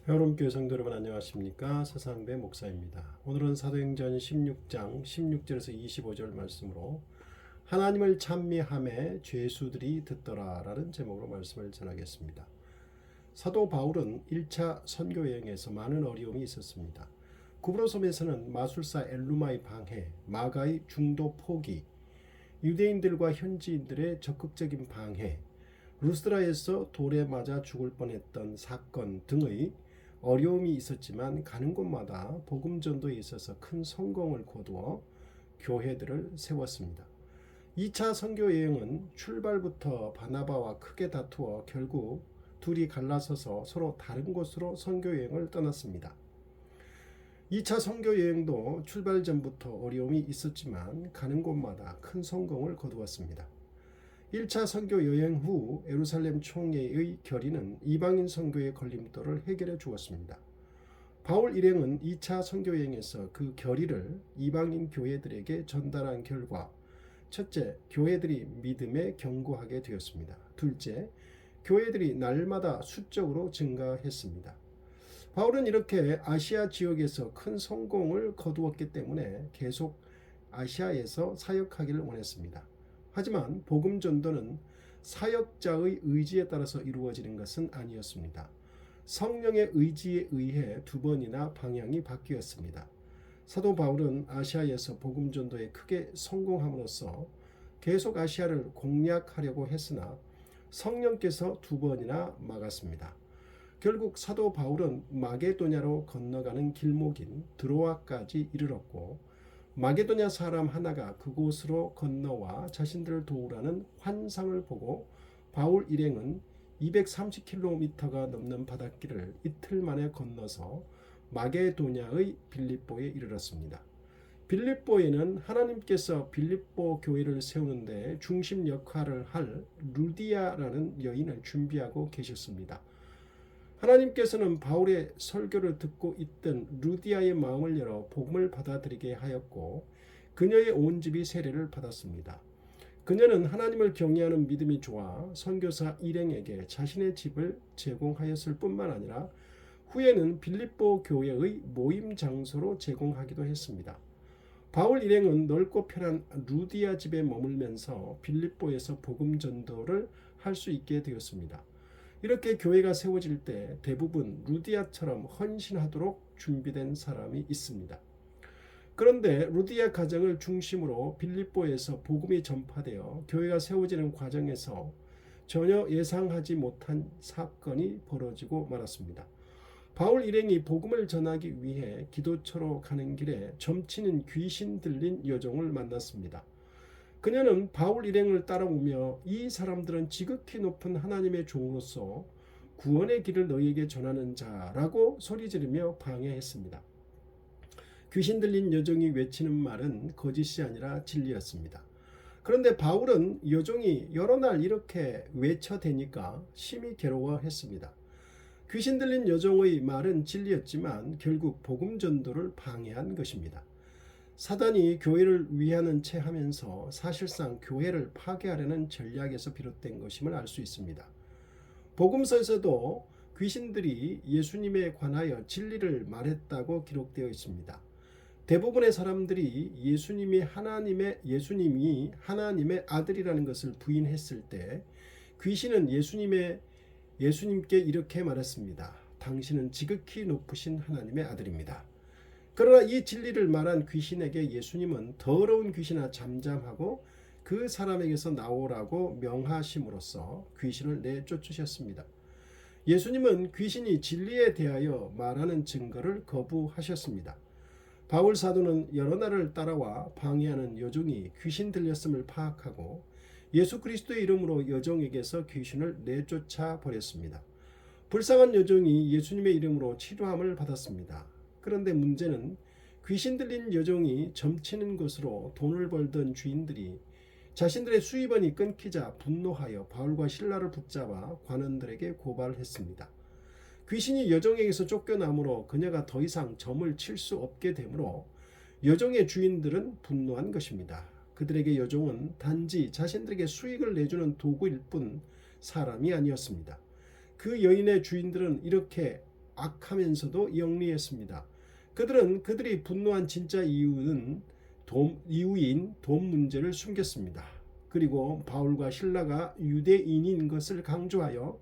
평화로움교회 성도 여러분 안녕하십니까? 서상배 목사입니다. 오늘은 사도행전 16장 16절에서 25절 말씀으로 하나님을 찬미하매 죄수들이 듣더라 라는 제목으로 말씀을 전하겠습니다. 사도 바울은 1차 선교 여행에서 많은 어려움이 있었습니다. 구브로 섬에서는 마술사 엘루마의 방해, 마가의 중도 포기, 유대인들과 현지인들의 적극적인 방해, 루스드라에서 돌에 맞아 죽을 뻔했던 사건 등의 어려움이 있었지만 가는 곳마다 복음 전도에 있어서 큰 성공을 거두어 교회들을 세웠습니다. 2차 선교 여행은 출발부터 바나바와 크게 다투어 결국 둘이 갈라서서 서로 다른 곳으로 선교 여행을 떠났습니다. 2차 선교 여행도 출발 전부터 어려움이 있었지만 가는 곳마다 큰 성공을 거두었습니다. 1차 선교 여행 후 예루살렘 총회의 결의는 이방인 선교의 걸림돌을 해결해 주었습니다. 바울 일행은 2차 선교 여행에서 그 결의를 이방인 교회들에게 전달한 결과 첫째, 교회들이 믿음에 견고하게 되었습니다. 둘째, 교회들이 날마다 수적으로 증가했습니다. 바울은 이렇게 아시아 지역에서 큰 성공을 거두었기 때문에 계속 아시아에서 사역하기를 원했습니다. 하지만 복음 전도는 사역자의 의지에 따라서 이루어지는 것은 아니었습니다. 성령의 의지에 의해 두 번이나 방향이 바뀌었습니다. 사도 바울은 아시아에서 복음 전도에 크게 성공함으로써 계속 아시아를 공략하려고 했으나 성령께서 두 번이나 막았습니다. 결국 사도 바울은 마게도냐로 건너가는 길목인 드로아까지 이르렀고 마게도냐 사람 하나가 그곳으로 건너와 자신들을 도우라는 환상을 보고 바울 일행은 230km가 넘는 바닷길을 이틀 만에 건너서 마게도냐의 빌립보에 이르렀습니다. 빌립보에는 하나님께서 빌립보 교회를 세우는데 중심 역할을 할 루디아라는 여인을 준비하고 계셨습니다. 하나님께서는 바울의 설교를 듣고 있던 루디아의 마음을 열어 복음을 받아들이게 하였고 그녀의 온 집이 세례를 받았습니다. 그녀는 하나님을 경외하는 믿음이 좋아 선교사 일행에게 자신의 집을 제공하였을 뿐만 아니라 후에는 빌립보 교회의 모임 장소로 제공하기도 했습니다. 바울 일행은 넓고 편한 루디아 집에 머물면서 빌립보에서 복음 전도를 할 수 있게 되었습니다. 이렇게 교회가 세워질 때 대부분 루디아처럼 헌신하도록 준비된 사람이 있습니다. 그런데 루디아 가정을 중심으로 빌립보에서 복음이 전파되어 교회가 세워지는 과정에서 전혀 예상하지 못한 사건이 벌어지고 말았습니다. 바울 일행이 복음을 전하기 위해 기도처로 가는 길에 점치는 귀신 들린 여종을 만났습니다. 그녀는 바울 일행을 따라오며 이 사람들은 지극히 높은 하나님의 종으로서 구원의 길을 너희에게 전하는 자라고 소리지르며 방해했습니다. 귀신 들린 여종이 외치는 말은 거짓이 아니라 진리였습니다. 그런데 바울은 여종이 여러 날 이렇게 외쳐대니까 심히 괴로워했습니다. 귀신 들린 여종의 말은 진리였지만 결국 복음 전도를 방해한 것입니다. 사단이 교회를 위하는 채 하면서 사실상 교회를 파괴하려는 전략에서 비롯된 것임을 알 수 있습니다. 복음서에서도 귀신들이 예수님에 관하여 진리를 말했다고 기록되어 있습니다. 대부분의 사람들이 예수님이 하나님의 아들이라는 것을 부인했을 때 귀신은 예수님께 이렇게 말했습니다. 당신은 지극히 높으신 하나님의 아들입니다. 그러나 이 진리를 말한 귀신에게 예수님은 더러운 귀신아 잠잠하고 그 사람에게서 나오라고 명하심으로써 귀신을 내쫓으셨습니다. 예수님은 귀신이 진리에 대하여 말하는 증거를 거부하셨습니다. 바울 사도는 여러 날을 따라와 방해하는 여종이 귀신 들렸음을 파악하고 예수 그리스도의 이름으로 여종에게서 귀신을 내쫓아 버렸습니다. 불쌍한 여종이 예수님의 이름으로 치료함을 받았습니다. 그런데 문제는 귀신 들린 여종이 점치는 것으로 돈을 벌던 주인들이 자신들의 수입원이 끊기자 분노하여 바울과 실라를 붙잡아 관원들에게 고발했습니다. 귀신이 여종에게서 쫓겨나므로 그녀가 더 이상 점을 칠 수 없게 되므로 여종의 주인들은 분노한 것입니다. 그들에게 여종은 단지 자신들에게 수익을 내주는 도구일 뿐 사람이 아니었습니다. 그 여인의 주인들은 이렇게 악하면서도 영리했습니다. 그들은 그들이 분노한 진짜 이유인 돈 문제를 숨겼습니다. 그리고 바울과 실라가 유대인인 것을 강조하여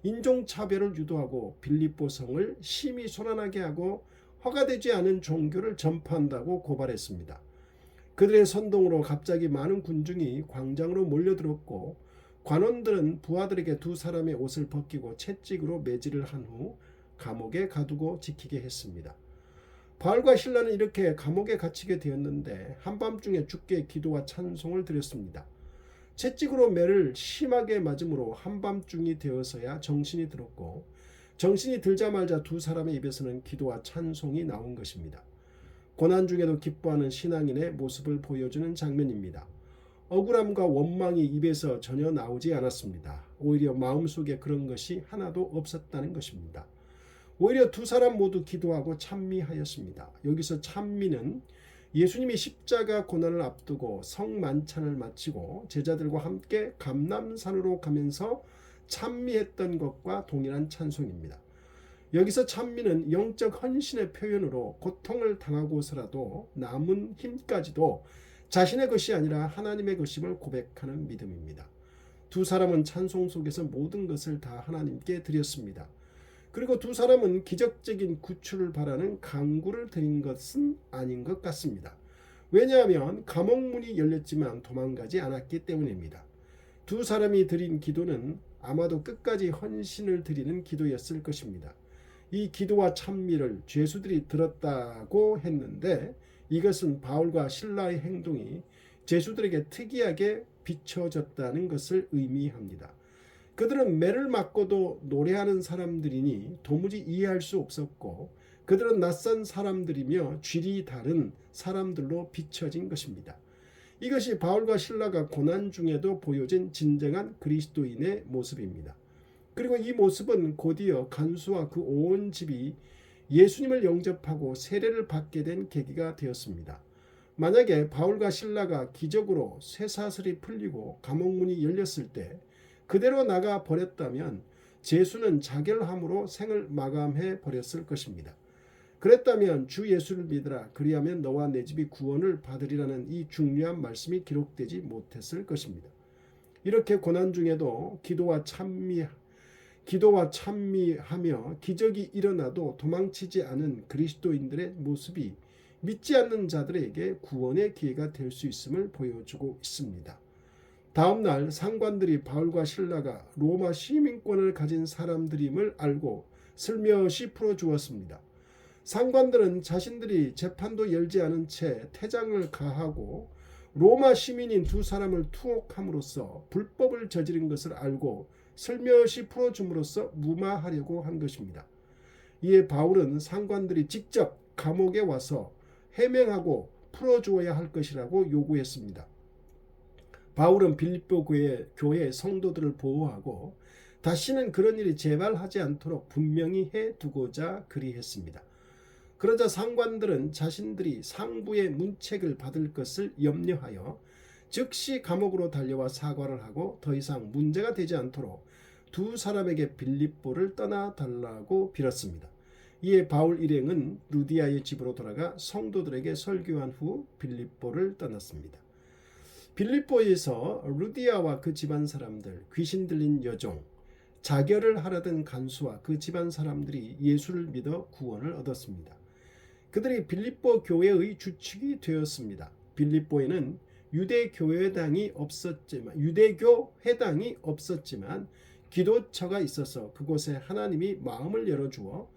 인종차별을 유도하고 빌립보 성을 심히 소란하게 하고 허가되지 않은 종교를 전파한다고 고발했습니다. 그들의 선동으로 갑자기 많은 군중이 광장으로 몰려들었고 관원들은 부하들에게 두 사람의 옷을 벗기고 채찍으로 매질을 한 후 감옥에 가두고 지키게 했습니다. 바울과 실라는 이렇게 감옥에 갇히게 되었는데 한밤중에 주께 기도와 찬송을 드렸습니다. 채찍으로 매를 심하게 맞음으로 한밤중이 되어서야 정신이 들었고 정신이 들자마자 두 사람의 입에서는 기도와 찬송이 나온 것입니다. 고난 중에도 기뻐하는 신앙인의 모습을 보여주는 장면입니다. 억울함과 원망이 입에서 전혀 나오지 않았습니다. 오히려 마음속에 그런 것이 하나도 없었다는 것입니다. 오히려 두 사람 모두 기도하고 찬미하였습니다. 여기서 찬미는 예수님이 십자가 고난을 앞두고 성만찬을 마치고 제자들과 함께 감람산으로 가면서 찬미했던 것과 동일한 찬송입니다. 여기서 찬미는 영적 헌신의 표현으로 고통을 당하고서라도 남은 힘까지도 자신의 것이 아니라 하나님의 것임을 고백하는 믿음입니다. 두 사람은 찬송 속에서 모든 것을 다 하나님께 드렸습니다. 그리고 두 사람은 기적적인 구출을 바라는 간구를 드린 것은 아닌 것 같습니다. 왜냐하면 감옥문이 열렸지만 도망가지 않았기 때문입니다. 두 사람이 드린 기도는 아마도 끝까지 헌신을 드리는 기도였을 것입니다. 이 기도와 찬미를 죄수들이 들었다고 했는데 이것은 바울과 실라의 행동이 죄수들에게 특이하게 비춰졌다는 것을 의미합니다. 그들은 매를 맞고도 노래하는 사람들이니 도무지 이해할 수 없었고 그들은 낯선 사람들이며 쥐리 다른 사람들로 비춰진 것입니다. 이것이 바울과 실라가 고난 중에도 보여진 진정한 그리스도인의 모습입니다. 그리고 이 모습은 곧이어 간수와 그 온 집이 예수님을 영접하고 세례를 받게 된 계기가 되었습니다. 만약에 바울과 실라가 기적으로 쇠사슬이 풀리고 감옥문이 열렸을 때 그대로 나가 버렸다면 제수는 자결함으로 생을 마감해 버렸을 것입니다. 그랬다면 주 예수를 믿으라 그리하면 너와 내 집이 구원을 받으리라는 이 중요한 말씀이 기록되지 못했을 것입니다. 이렇게 고난 중에도 기도와 찬미하며 기적이 일어나도 도망치지 않은 그리스도인들의 모습이 믿지 않는 자들에게 구원의 기회가 될 수 있음을 보여주고 있습니다. 다음 날 상관들이 바울과 실라가 로마 시민권을 가진 사람들임을 알고 슬며시 풀어주었습니다. 상관들은 자신들이 재판도 열지 않은 채 태장을 가하고 로마 시민인 두 사람을 투옥함으로써 불법을 저지른 것을 알고 슬며시 풀어줌으로써 무마하려고 한 것입니다. 이에 바울은 상관들이 직접 감옥에 와서 해명하고 풀어주어야 할 것이라고 요구했습니다. 바울은 빌립보 교회 성도들을 보호하고 다시는 그런 일이 재발하지 않도록 분명히 해두고자 그리했습니다. 그러자 상관들은 자신들이 상부의 문책을 받을 것을 염려하여 즉시 감옥으로 달려와 사과를 하고 더 이상 문제가 되지 않도록 두 사람에게 빌립보를 떠나달라고 빌었습니다. 이에 바울 일행은 루디아의 집으로 돌아가 성도들에게 설교한 후 빌립보를 떠났습니다. 빌립보에서 루디아와 그 집안 사람들, 귀신 들린 여종, 자결을 하려던 간수와 그 집안 사람들이 예수를 믿어 구원을 얻었습니다. 그들이 빌립보 교회의 주축이 되었습니다. 빌립보에는 유대교 회당이 없었지만 기도처가 있어서 그곳에 하나님이 마음을 열어주어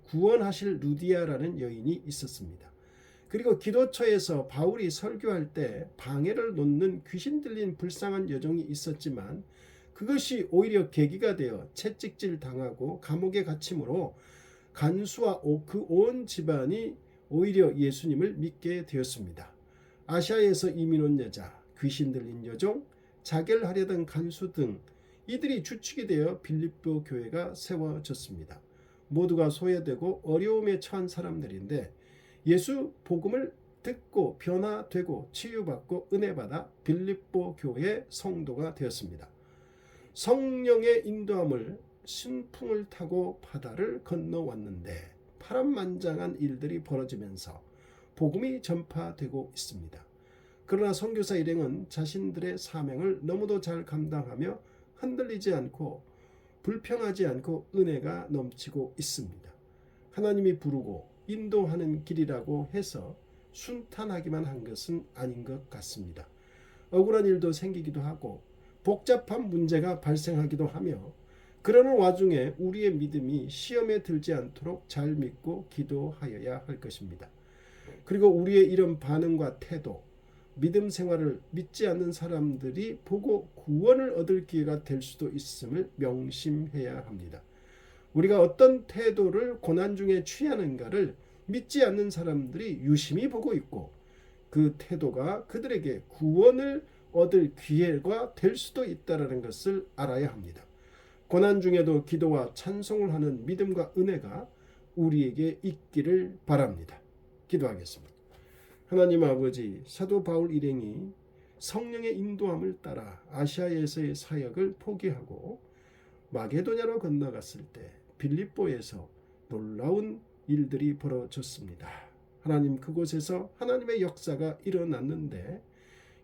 구원하실 루디아라는 여인이 있었습니다. 그리고 기도처에서 바울이 설교할 때 방해를 놓는 귀신 들린 불쌍한 여종이 있었지만 그것이 오히려 계기가 되어 채찍질 당하고 감옥에 갇힘으로 간수와 그 온 집안이 오히려 예수님을 믿게 되었습니다. 아시아에서 이민 온 여자, 귀신 들린 여종, 자결하려던 간수 등 이들이 주축이 되어 빌립보 교회가 세워졌습니다. 모두가 소외되고 어려움에 처한 사람들인데 예수 복음을 듣고 변화되고 치유받고 은혜받아 빌립보 교회 성도가 되었습니다. 성령의 인도함을 순풍을 타고 바다를 건너왔는데 파란만장한 일들이 벌어지면서 복음이 전파되고 있습니다. 그러나 선교사 일행은 자신들의 사명을 너무도 잘 감당하며 흔들리지 않고 불평하지 않고 은혜가 넘치고 있습니다. 하나님이 부르고 인도하는 길이라고 해서 순탄하기만 한 것은 아닌 것 같습니다. 억울한 일도 생기기도 하고 복잡한 문제가 발생하기도 하며 그러는 와중에 우리의 믿음이 시험에 들지 않도록 잘 믿고 기도하여야 할 것입니다. 그리고 우리의 이런 반응과 태도, 믿음 생활을 믿지 않는 사람들이 보고 구원을 얻을 기회가 될 수도 있음을 명심해야 합니다. 우리가 어떤 태도를 고난 중에 취하는가를 믿지 않는 사람들이 유심히 보고 있고 그 태도가 그들에게 구원을 얻을 기회가 될 수도 있다는 것을 알아야 합니다. 고난 중에도 기도와 찬송을 하는 믿음과 은혜가 우리에게 있기를 바랍니다. 기도하겠습니다. 하나님 아버지, 사도 바울 일행이 성령의 인도함을 따라 아시아에서의 사역을 포기하고 마게도냐로 건너갔을 때 빌립보에서 놀라운 일들이 벌어졌습니다. 하나님, 그곳에서 하나님의 역사가 일어났는데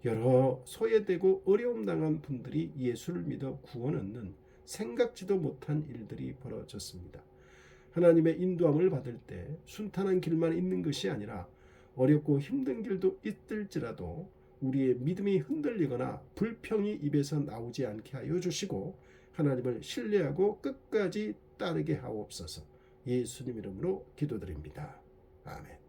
여러 소외되고 어려움 당한 분들이 예수를 믿어 구원 얻는 생각지도 못한 일들이 벌어졌습니다. 하나님의 인도함을 받을 때 순탄한 길만 있는 것이 아니라 어렵고 힘든 길도 있을지라도 우리의 믿음이 흔들리거나 불평이 입에서 나오지 않게 하여 주시고 하나님을 신뢰하고 끝까지 따르게 하옵소서. 예수님 이름으로 기도드립니다. 아멘.